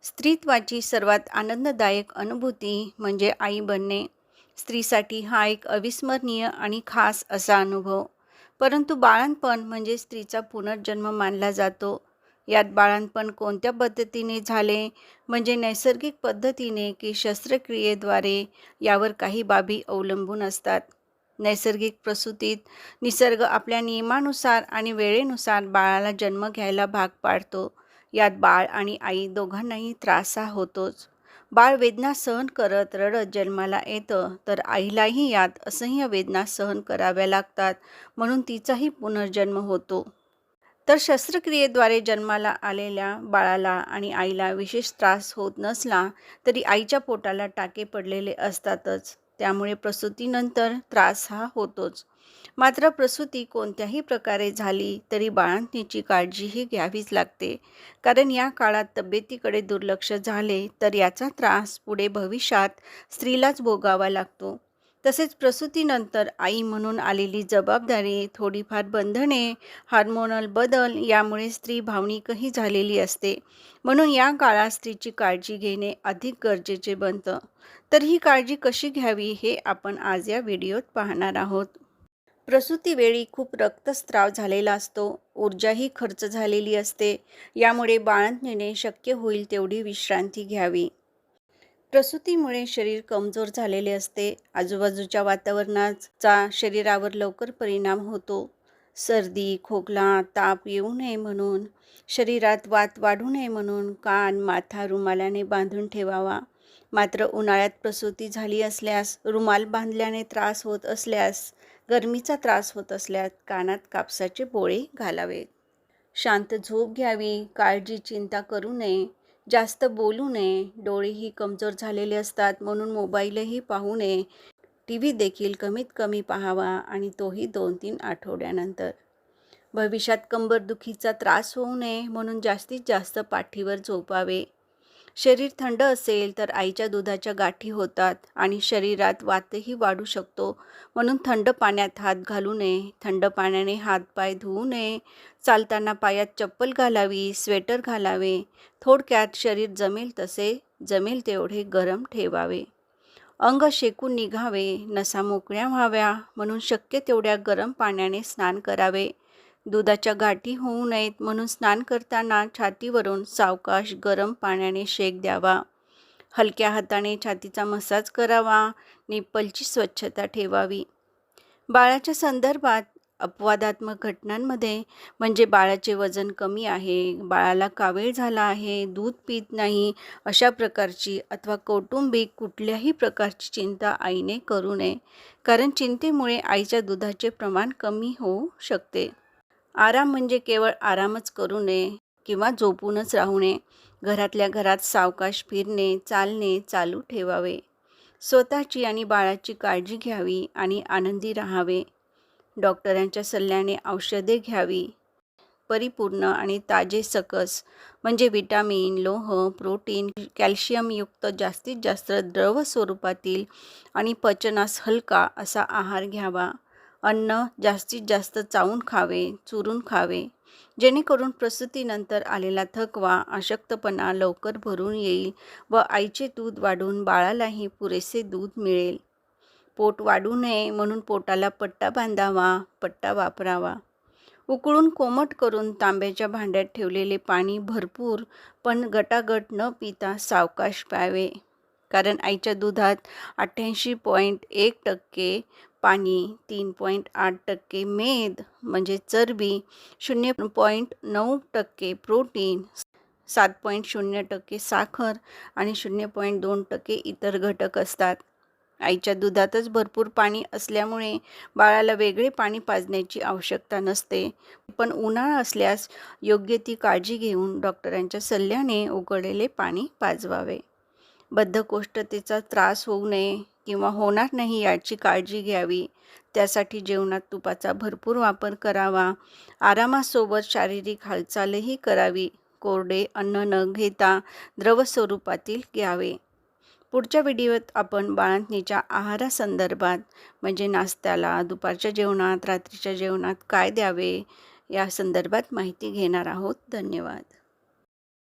स्त्रीत्वाची सर्वात आनंददायक अनुभूती म्हणजे आई बनणे. स्त्रीसाठी हा एक अविस्मरणीय आणि खास असा अनुभव. परंतु बाळंतपण म्हणजे स्त्रीचा पुनर्जन्म मानला जातो. यात बाळंतपण कोणत्या पद्धतीने झाले, म्हणजे नैसर्गिक पद्धतीने की शस्त्रक्रियेद्वारे, यावर काही बाबी अवलंबून असतात. नैसर्गिक प्रसूतीत निसर्ग आपल्या नियमानुसार आणि वेळेनुसार बाळाला जन्म घ्यायला भाग पाडतो. यात बाळ आणि आई दोघांनाही त्रास हा होतोच. बाळ वेदना सहन करत रडत जन्माला येतं, तर आईलाही यात असह्य वेदना सहन कराव्या लागतात, म्हणून तिचाही पुनर्जन्म होतो. तर शस्त्रक्रियेद्वारे जन्माला आलेल्या बाळाला आणि आईला विशेष त्रास होत नसला तरी आईच्या पोटाला टाके पडलेले असतातच. त्यामुळे प्रसूतीनंतर त्रास हा होतोच. मात्र प्रसूती कोणत्याही प्रकारे झाली तरी बाळंतिणीची काळजीही घ्यावीच लागते. कारण या काळात तब्येतीकडे दुर्लक्ष झाले तर याचा त्रास पुढे भविष्यात स्त्रीलाच भोगावा लागतो. तसेच प्रसूतीनंतर आई म्हणून आलेली जबाबदारी, थोडीफार बंधने, हार्मोनल बदल यामुळे स्त्री भावनिकही झालेली असते. म्हणून या काळात स्त्रीची काळजी घेणे अधिक गरजेचे बनतं. तर ही काळजी कशी घ्यावी हे आपण आज या व्हिडिओत पाहणार आहोत. प्रसूतीवेळी खूप रक्तस्राव झालेला असतो, ऊर्जाही खर्च झालेली असते. यामुळे बाळंतपणाने शक्य होईल तेवढी विश्रांती घ्यावी. प्रसूतीमुळे शरीर कमजोर झालेले असते. आजूबाजूच्या वातावरणाचा शरीरावर लवकर परिणाम होतो. सर्दी, खोकला, ताप येऊ नये म्हणून, शरीरात वात वाढू नये म्हणून कान, माथा रुमालाने बांधून ठेवावा. मात्र उन्हाळ्यात प्रसूती झाली असल्यास, रुमाल बांधल्याने त्रास होत असल्यास, गरमीचा त्रास होत असल्यास कानात कापसाचे बोळे घालावेत. शांत झोप घ्यावी, काळजी चिंता करू नये, जास्त बोलू नये. डोळेही कमजोर झालेले असतात, म्हणून मोबाईलही पाहू नये. टीव्ही देखील कमीत कमी पाहावा आणि तोही 2-3 आठवड्यानंतर. भविष्यात कंबरदुखीचा त्रास होऊ नये म्हणून जास्तीत जास्त पाठीवर झोपावे. शरीर थंड असेल तर आईच्या दुधाच्या गाठी होतात आणि शरीरात वातही वाढू शकतो, म्हणून थंड पाण्यात हात घालू नये. थंड पाण्याने हातपाय धुवू नये. चालताना पायात चप्पल घालावी, स्वेटर घालावे. थोडक्यात शरीर जमेल तेवढे गरम ठेवावे. अंग शेकून निघावे, नसा मोकळ्या व्हाव्या म्हणून शक्य तेवढ्या गरम पाण्याने स्नान करावे. दुधाच्या गाठी होऊ नयेत म्हणून स्नान करताना छातीवरून सावकाश गरम पाण्याने शेक द्यावा. हलक्या हाताने छातीचा मसाज करावा. निप्पलची स्वच्छता ठेवावी. बाळाच्या संदर्भात अपवादात्मक घटनांमध्ये, म्हणजे बाळाचे वजन कमी आहे, बाळाला कावीळ झाला आहे, दूध पित नाही, अशा प्रकारची अथवा कौटुंबिक कुठल्याही प्रकारची चिंता आईने करू नये. कारण चिंतेमुळे आईच्या दुधाचे प्रमाण कमी होऊ शकते. आराम म्हणजे केवळ आरामच करू नये किंवा झोपूनच राहू नये. घरातल्या घरात सावकाश फिरणे, चालणे चालू ठेवावे. स्वतःची आणि बाळाची काळजी घ्यावी आणि आनंदी राहावे. डॉक्टरांच्या सल्ल्याने औषधे घ्यावी. परिपूर्ण आणि ताजे सकस म्हणजे विटामिन, लोह, प्रोटीन, कॅल्शियमयुक्त जास्तीत जास्त द्रव स्वरूपातील आणि पचनास हलका असा आहार घ्यावा. अन्न जास्तीत जास्त चावून खावे, चुरून खावे, जेणेकरून प्रसूतीनंतर आलेला थकवा, अशक्तपणा लवकर भरून येईल व आईचे दूध वाढून बाळालाही पुरेसे दूध मिळेल. पोट वाढू नये म्हणून पोटाला पट्टा बांधावा, पट्टा वापरावा. उकळून कोमट करून तांब्याच्या भांड्यात ठेवलेले पाणी भरपूर पण गटागट न पिता सावकाश प्यावे. कारण आईच्या दुधात 88.1% पाणी, 3.8% मेद म्हणजे चरबी, 0.9% प्रोटीन, 7.0% साखर आणि 0.2% इतर घटक असतात. आईच्या दुधातच भरपूर पाणी असल्यामुळे बाळाला वेगळे पाणी पाजण्याची आवश्यकता नसते. पण उन्हाळा असल्यास योग्य ती काळजी घेऊन डॉक्टरांच्या सल्ल्याने उकळलेले पाणी पाजवावे. बद्धकोष्ठतेचा त्रास होऊ नये किंवा होणार नाही याची काळजी घ्यावी. त्यासाठी जेवणात तुपाचा भरपूर वापर करावा. आरामासोबत शारीरिक हालचालही करावी. कोरडे अन्न न घेता द्रव स्वरूपातील घ्यावे. पुढच्या व्हिडिओत आपण बाळंतणीच्या आहारासंदर्भात, म्हणजे नाश्त्याला, दुपारच्या जेवणात, रात्रीच्या जेवणात काय द्यावे या संदर्भात माहिती घेणार आहोत. धन्यवाद.